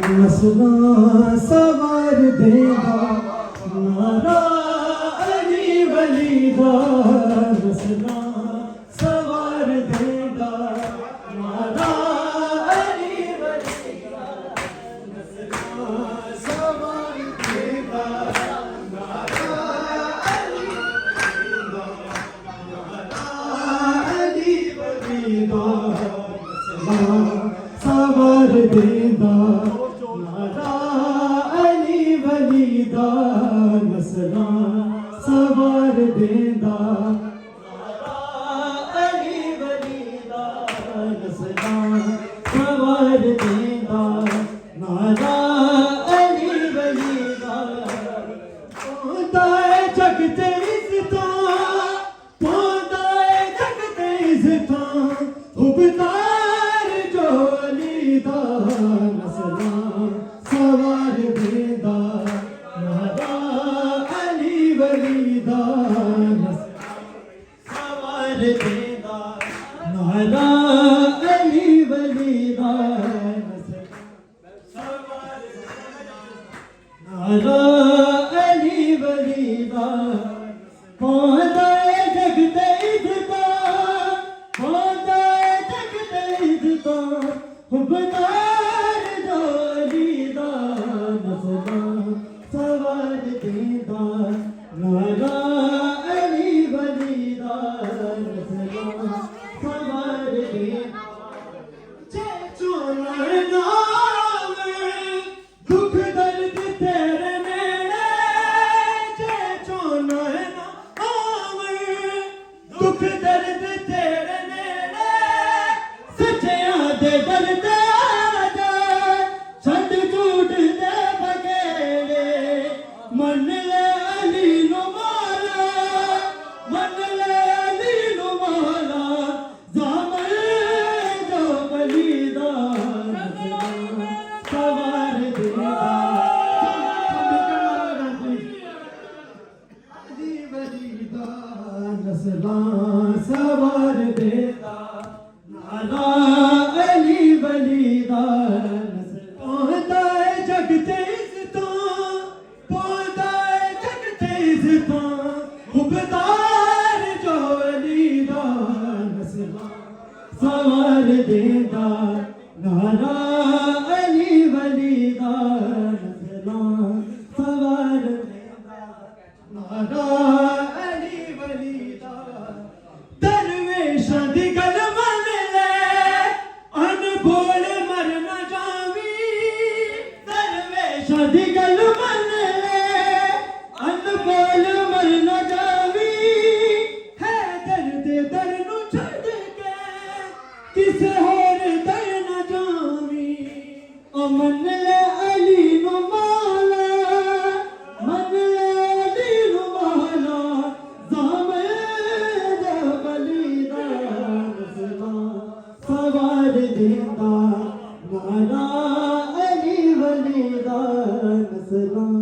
नस्लां सवार देगा नारा अली वली दा नस्लां सवार देगा नारा अली वली दा नस्लां सवार देगा नारा अली वली दा नारा अली वली दा नस्लां सवार देगा नारा अली वली दा नस्लां सवार देगा नारा अली वली दा नस्लां सवार देगा नारा अली वली दा पौंदा है जग ते इज़्ज़तां पौंदा है जग ते इज़्ज़तां हुबदार जो अली दा नस्लां सवार देगा नारा अली वली दा नस्लां सवार देगा नारा अली वली दा नस्लां सवार नारा अली वली दा पौंदा है जग ते इज़्ज़तां पौंदा है जग ते इज़्ज़तां हुबदार जो अली दा नस्लां सवार देगा नारा अली वली दा नस्लां सवार देगा जे चुना नाम दुख दर्द तेरे नेड़े जे चुना नाम दुख दर्द तेरे नेड़े सच्चियां दे दर ते छड़ झूठ दे बगेरे मन ले अली नु माला मन ले अली नु माला ज़ामल जो वली दा नस्लां सवार देगा अली वली दा नस्लां सवार देगा नारा अली वली दा पौंदा है जग ते इज़्ज़तां पौंदा है जग ते इज़्ज़तां हुबदार जो अली दा नस्लां सवार देगा नारा अली वली दा नस्लां सवार देगा नारा अली वली दा दरवेशां दी गल मन ले अनभोल मर न जावी दरवेशां दी गल मन ले अनभोल मर न जावी है दर्द दर नु छड़ के किसे होर दर न जावी ओ मन ले अली नु माला मन ले अली नु माला ज़ामल जो वली दा नस्लां सवार देगा नारा अली वली दा नस्लां